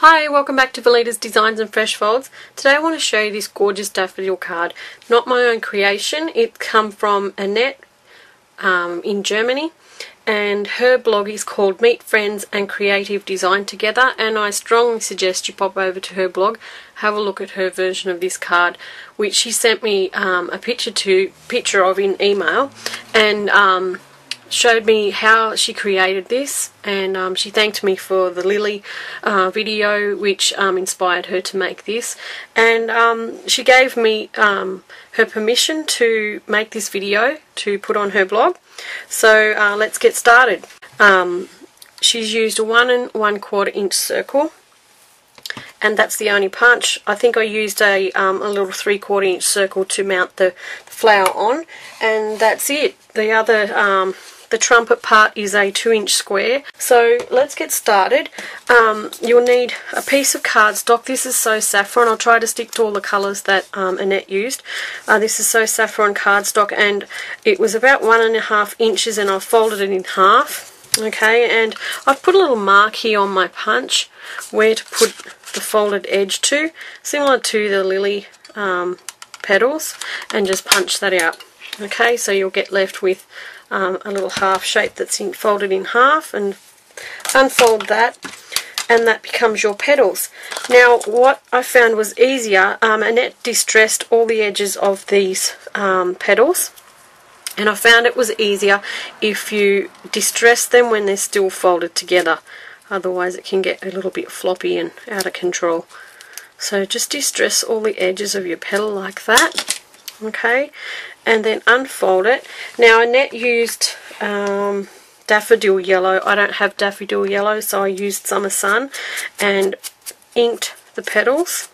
Hi, welcome back to Valita's Designs and Fresh Folds. Today I want to show you this gorgeous daffodil card. Not my own creation, it come from Annett in Germany, and her blog is called Meet Friends and Creative Design Together, and I strongly suggest you pop over to her blog, have a look at her version of this card, which she sent me a picture of in email, and showed me how she created this, and she thanked me for the lily video which inspired her to make this, and she gave me her permission to make this video to put on her blog. So let's get started. She's used a 1 1/4 inch circle, and that's the only punch. I think I used a little 3/4 inch circle to mount the flower on, and that's it. The other the trumpet part is a 2-inch square. So let's get started. You'll need a piece of cardstock. This is So Saffron. I'll try to stick to all the colours that Annett used. This is So Saffron cardstock, and it was about 1.5 inches, and I've folded it in half. Okay, and I've put a little mark here on my punch where to put the folded edge to, similar to the lily petals, and just punch that out. Okay, so you'll get left with a little half shape that's folded in half, and unfold that, and that becomes your petals. Now what I found was easier, Annett distressed all the edges of these petals, and I found it was easier if you distress them when they're still folded together, otherwise it can get a little bit floppy and out of control. So just distress all the edges of your petal like that, okay, and then unfold it. Now Annett used daffodil yellow. I don't have daffodil yellow, so I used Summer Sun and inked the petals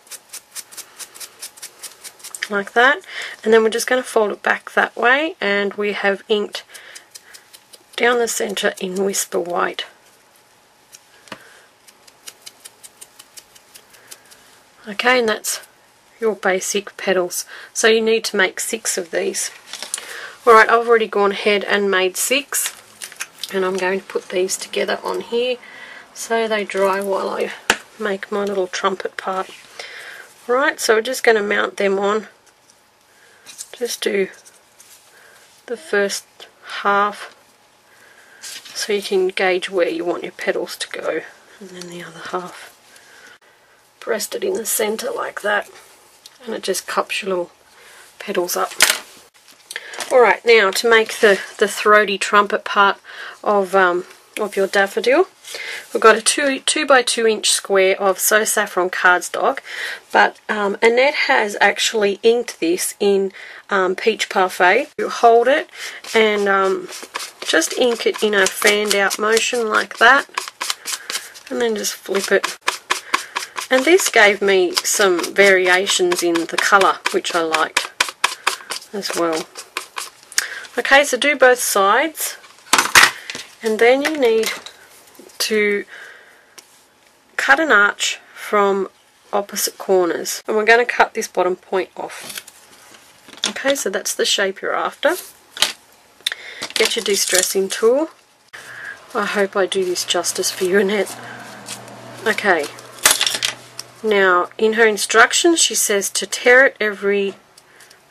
like that, and then we're just going to fold it back that way, and we have inked down the center in Whisper White. Okay, and that's your basic petals. So you need to make 6 of these. Alright, I've already gone ahead and made 6, and I'm going to put these together on here so they dry while I make my little trumpet part. Alright, so we're just going to mount them on. Just do the first half so you can gauge where you want your petals to go, and then the other half. Rest it in the center like that, and it just cups your little petals up. Alright, now to make the throaty trumpet part of your daffodil, we've got a 2 by 2 inch square of So Saffron cardstock, but Annett has actually inked this in Peach Parfait. You hold it and just ink it in a fanned out motion like that, and then just flip it. And this gave me some variations in the colour, which I liked as well. Okay, so do both sides, and then you need to cut an arch from opposite corners, and we're going to cut this bottom point off. Okay, so that's the shape you're after. Get your distressing tool. I hope I do this justice for you, Annett. Okay. Now, in her instructions, she says to tear it every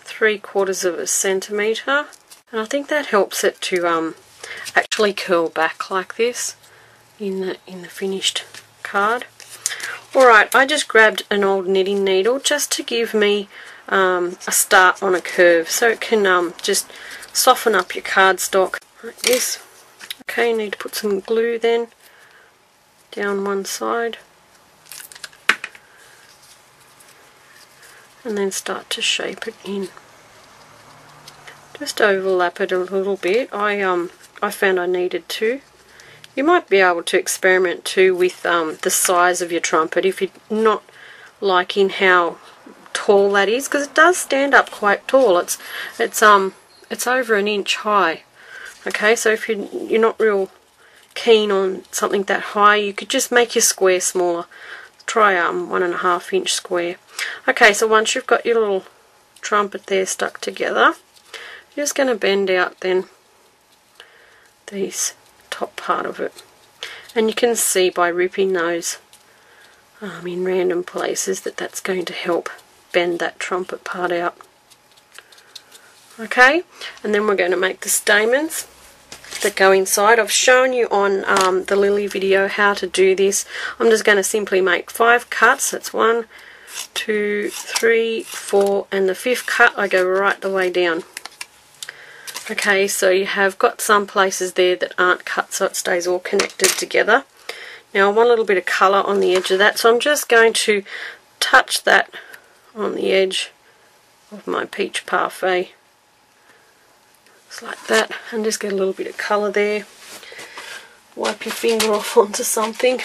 3/4 centimetre, and I think that helps it to actually curl back like this in the finished card. Alright, I just grabbed an old knitting needle just to give me a start on a curve, so it can just soften up your cardstock like this. Okay, you need to put some glue then down one side, and then start to shape it in. Just overlap it a little bit. I found I needed to. You might be able to experiment too with the size of your trumpet if you're not liking how tall that is, because it does stand up quite tall. It's over 1 inch high. Okay, so if you're not real keen on something that high, you could just make your square smaller. Try 1.5 inch square. Okay, so once you've got your little trumpet there stuck together, you're just going to bend out then this top part of it, and you can see by ripping those in random places that's going to help bend that trumpet part out. Okay, and then we're going to make the stamens that go inside. I've shown you on the lily video how to do this. I'm just going to simply make 5 cuts. That's 1, 2, 3, 4, and the 5th cut I go right the way down. Okay, so you have got some places there that aren't cut, so it stays all connected together. Now I want a little bit of colour on the edge of that, so I'm just going to touch that on the edge of my peach parfait. Just like that, and just get a little bit of colour there. Wipe your finger off onto something.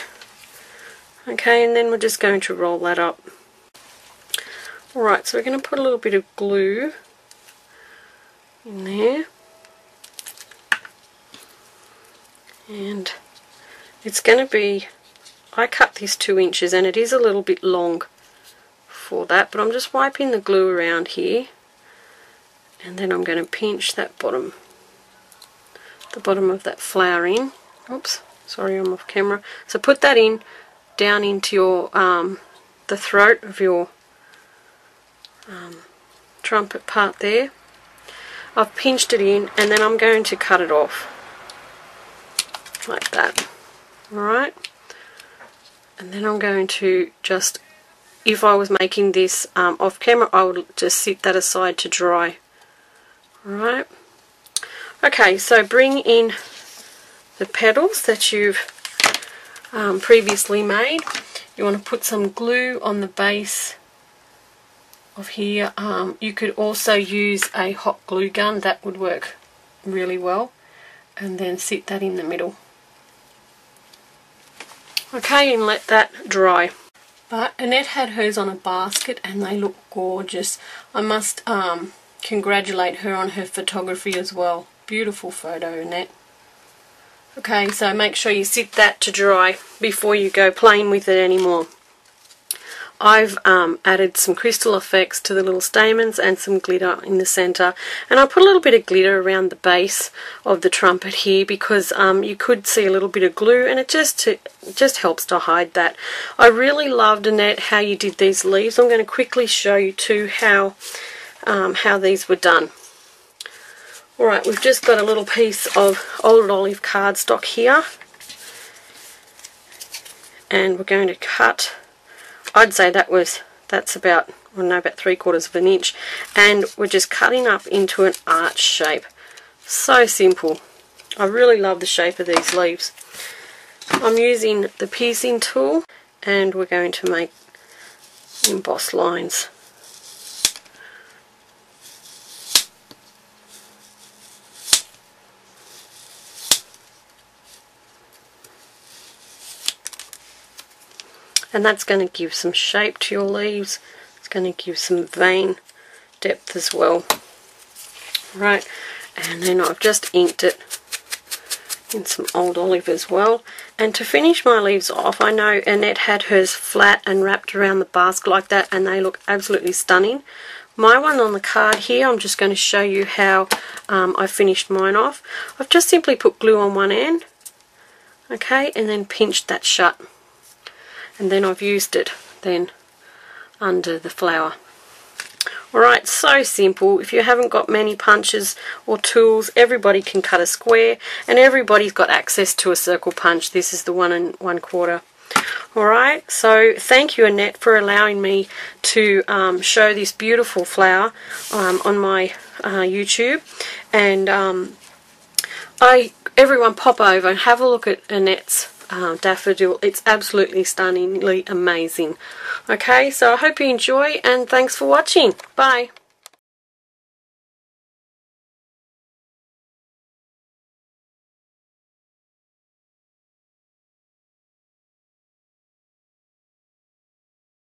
Okay, and then we're just going to roll that up. Alright, so we're going to put a little bit of glue in there. And it's going to be, I cut this 2 inches and it is a little bit long for that, but I'm just wiping the glue around here. And then I'm going to pinch that the bottom of that flower in. Oops, sorry, I'm off camera. So put that in, down into your, the throat of your trumpet part there. I've pinched it in, and then I'm going to cut it off. Like that. Alright. And then I'm going to just, if I was making this off camera, I would just sit that aside to dry. Alright, okay, so bring in the petals that you've previously made. You want to put some glue on the base of here. You could also use a hot glue gun, that would work really well, and then sit that in the middle. Okay, and let that dry. But Annette had hers on a basket and they look gorgeous. I must congratulate her on her photography as well. Beautiful photo, Annette. Okay, so make sure you sit that to dry before you go playing with it anymore. I've added some crystal effects to the little stamens and some glitter in the centre, and I put a little bit of glitter around the base of the trumpet here because you could see a little bit of glue, and it just helps to hide that. I really loved, Annette, how you did these leaves. I'm going to quickly show you too how these were done. Alright, we've just got a little piece of old olive cardstock here, and we're going to cut, I'd say that's about, well, no, about 3/4 of an inch, and we're just cutting up into an arch shape. So simple. I really love the shape of these leaves. I'm using the piercing tool, and we're going to make embossed lines. And that's going to give some shape to your leaves. It's going to give some vein depth as well. Right, and then I've just inked it in some old olive as well. And to finish my leaves off, I know Annette had hers flat and wrapped around the basket like that, and they look absolutely stunning. My one on the card here, I'm just going to show you how I finished mine off. I've just simply put glue on one end, okay, and then pinched that shut. And then I've used it then under the flower. Alright, so simple. If you haven't got many punches or tools, everybody can cut a square, and everybody's got access to a circle punch. This is the 1 1/4. Alright, so thank you, Annette, for allowing me to show this beautiful flower on my YouTube. And everyone pop over and have a look at Annette's daffodil. It's absolutely stunningly amazing. Okay, so I hope you enjoy, and thanks for watching. Bye.